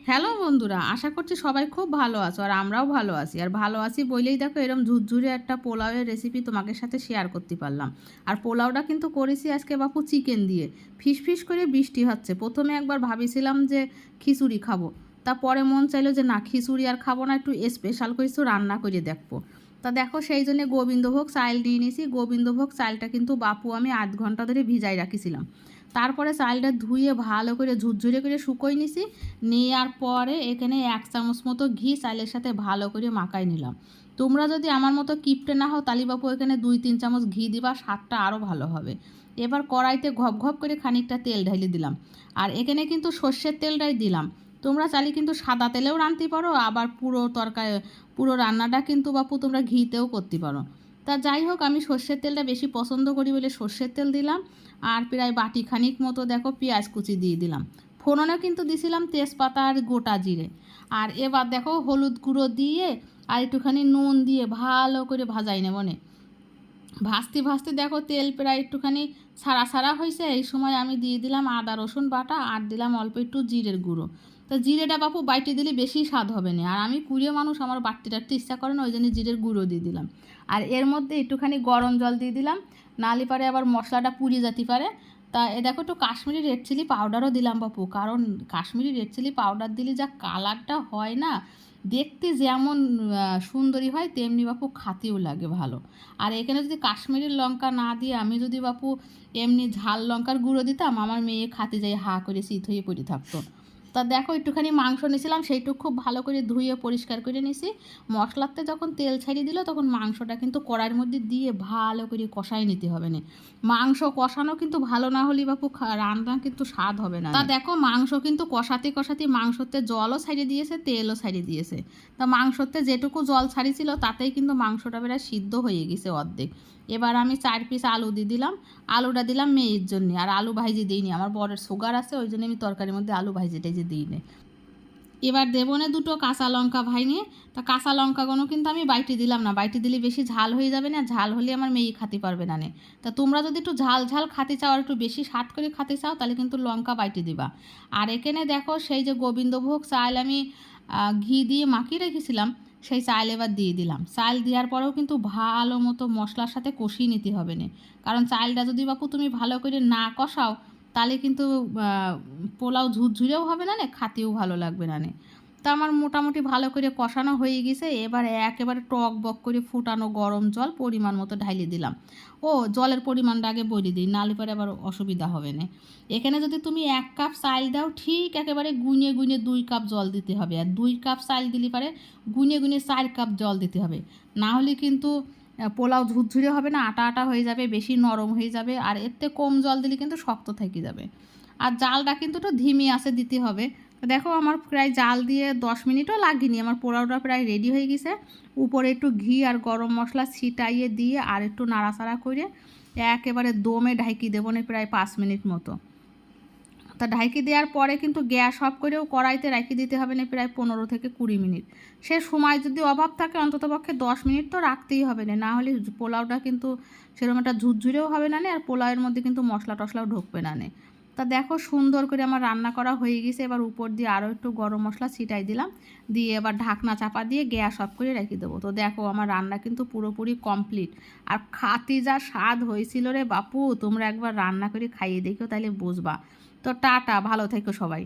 Hello বন্ধুরা, আশা করছি সবাই খুব ভালো আছো আর আমরাও ভালো আছি। আর ভালো আছি বলেই দেখো এরকম ঝুরঝুরে একটা পোলাওয়ের রেসিপি তোমাদের সাথে শেয়ার করতে পারলাম। আর পোলাওটা কিন্তু করেছি আজকে বাপু চিকেন দিয়ে। ফিস ফিস করে বৃষ্টি হচ্ছে। প্রথমে একবার ভাবিছিলাম যে খিচুড়ি খাবো, তারপরে মন চাইলো যে না, খিচুড়ি আর খাবো না, একটু স্পেশাল কিছু রান্না করে দেখবো। তা দেখো সেই জন্য গোবিন্দভোগ চাল নিয়ে নিয়েছি। গোবিন্দভোগ চালটা কিন্তু বাপু আমি 8 ঘন্টা ধরে ভিজাই রাখিছিলাম। তারপরে চালটা ধুয়ে ভালো করে ঝুরঝুরে করে শুকোই নিছি। নেওয়ার পরে এখানে 1 চামচ মতো ঘি চালের সাথে ভালো করে মাখাই নিলাম। তোমরা যদি আমার মতো কিপটে না হও তাহলে বাপু এখানে 2-3 চামচ ঘি দিবা, স্বাদটা আরও ভালো হবে। এবার কড়াইতে ঘপ ঘপ করে খানিকটা তেল ঢেলে দিলাম। আর এখানে কিন্তু সর্ষের তেলটাই দিলাম। তোমরা চাইলে কিন্তু সাদা তেলেও রাঁধতে পারো, আবার পুরো তরকারি পুরো রান্নাটা কিন্তু বাপু তোমরা ঘিতেও করতে পারো। তা যাই হোক, আমি সর্ষের তেলটা বেশি পছন্দ করি বলে সর্ষের তেল দিলাম। আর প্রায় বাটি খানিক মতো দেখো পেঁয়াজ কুচি দিয়ে দিলাম। ফোড়নে কিন্তু দিছিলাম তেজপাতা আর গোটা জিরে। আর এবার দেখো হলুদ গুঁড়ো দিয়ে আর একটুখানি নুন দিয়ে ভালো করে ভাজাই নেব। ভাজতে ভাজতে দেখো তেল প্রায় একটুখানি ছাড়া ছাড়া হয়েছে। এই সময় আমি দিয়ে দিলাম আদা রসুন বাটা আর দিলাম অল্প একটু জিরের গুঁড়ো। তো জিরেটা বাপু বাইটে দিলে বেশি স্বাদ হবে না, আর আমি কুড়িয়ে মানুষ, আমার বাটতে টাটতে ইচ্ছা করে না, ওই জন্য জিরের গুঁড়ো দিয়ে দিলাম। আর এর মধ্যে একটুখানি গরম জল দিয়ে দিলাম, নালি পারে আবার মশলাটা পুড়িয়ে যেতে পারে। তা এ দেখো একটু কাশ্মীরি রেড চিলি পাউডারও দিলাম বাপু, কারণ কাশ্মীরি রেড চিলি পাউডার দিলে যা কালারটা হয় না, দেখতে যেমন সুন্দরী হয় তেমনি বাপু খাতেও লাগে ভালো। আর এখানে যদি কাশ্মীরি লঙ্কা না দিয়ে আমি যদি বাপু এমনি ঝাল লঙ্কার গুঁড়ো দিতাম, আমার মেয়ে খাতে যাই হা করে শীত হয়ে পড়ে থাকতো। তা দেখো একটুখানি মাংস নিয়েছিলাম, সেইটুকু খুব ভালো করে ধুয়ে পরিষ্কার করে নিছি। মশলাতে যখন তেল ছাড়িয়ে দিল তখন মাংসটা কিন্তু কড়াইয়ের মধ্যে দিয়ে ভালো করে কষাই নিতে হবে না। মাংস কষানো কিন্তু ভালো না হলে বাপু রান্না কিন্তু স্বাদ হবে না। তা দেখো মাংস কিন্তু কষাতে কষাতে মাংসতে জলও ছাড়িয়ে দিয়েছে, তেলও ছাড়িয়ে দিয়েছে। তা মাংসতে যেটুকু জল ছাড়িয়েছিল তাতেই কিন্তু মাংসটা বেড়া সিদ্ধ হয়ে গেছে অর্ধেক। এবার আমি 4 পিস আলু দিয়ে দিলাম। আলুটা দিলাম মেয়ের জন্য, আর আলু ভাইজি দিইনি, আমার বরের সুগার আছে, ওই জন্য আমি তরকারির মধ্যে আলু ভাইজি টাইজি দিই নি। এবার দেবো না 2টো কাঁচা লঙ্কা ভাঙিয়ে। তা কাঁচা লঙ্কাগুলো কিন্তু আমি বাইটে দিলাম না, বাইটে দিলে বেশি ঝাল হয়ে যাবে না, ঝাল হলে আমার মেয়ে খেতে পারবে না। তা তোমরা যদি একটু ঝাল ঝাল খেতে চাও আর একটু বেশি স্বাদ করে খেতে চাও তাহলে কিন্তু লঙ্কা বাইটে দিবা। আর এখানে দেখো সেই যে গোবিন্দভোগ চাল আমি ঘি দিয়ে মাখিয়ে রেখেছিলাম, সেই চাল এবার দিয়ে দিলাম। চাল দেওয়ার পরেও কিন্তু ভালো মতো মশলার সাথে কষিয়ে নিতে হবে না, কারণ চালটা যদি বাপু তুমি ভালো করে না কষাও তাহলে কিন্তু পোলাও ঝুরঝুরেও হবে না, খাতেও ভালো লাগবে না। তা আমার মোটামুটি ভালো করে কষানো হয়ে গেছে। এবার একেবারে টক বক করে ফুটানো গরম জল পরিমাণ মতো ঢাইলে দিলাম। ও জলের পরিমাণটা আগে বলে দিই, নাহলে পরে আবার অসুবিধা হবে না। এখানে যদি তুমি 1 কাপ চাল দাও, ঠিক একেবারে গুনে গুনে 2 কাপ জল দিতে হবে। আর 2 কাপ চাল দিলে পারে গুনে গুনে 4 কাপ জল দিতে হবে। না হলে কিন্তু পোলাও ঝুরঝুরে হবে না, আটা আটা হয়ে যাবে, বেশি নরম হয়ে যাবে। আর এর থেকে কম জল দিলে কিন্তু শক্ত থেকে যাবে। আর জালটা কিন্তু একটু ধিমি আঁচে দিতে হবে। দেখো আমার প্রায় জাল দিয়ে 10 মিনিটও লাগেনি, আমার পোলাওটা প্রায় রেডি হয়ে গেছে। উপরে একটু ঘি আর গরম মশলা ছিটাইয়ে দিয়ে আর একটু নাড়াচাড়া করে একেবারে দমে ঢাকি দেবো না প্রায় 5 মিনিট মতো। তা ঢাকি দেওয়ার পরে কিন্তু গ্যাস অফ করেও কড়াইতে রেখে দিতে হবে না প্রায় 15 থেকে 20 মিনিট। সে সময় যদি অভাব থাকে অন্ততপক্ষে 10 মিনিট তো রাখতেই হবে না, না হলে পোলাওটা কিন্তু সেরকম একটা ঝুরঝুরেও হবে না, আর পোলাওয়ের মধ্যে কিন্তু মশলা টশলাও ঢুকবে না। তা দেখো সুন্দর করে আমার রান্না করা হয়ে গেছে। এবার উপর দিয়ে আরও একটু গরম মশলা ছিটাই দিলাম, দিয়ে এবার ঢাকনা চাপা দিয়ে গ্যাস অফ করে রেখে দেবো। তো দেখো আমার রান্না কিন্তু পুরোপুরি কমপ্লিট। আর খাতে যা স্বাদ হয়েছিল রে বাপু, তোমরা একবার রান্না করে খাইয়ে দেখো তাহলে বুঝবা। তো টাটা, ভালো থেকো সবাই।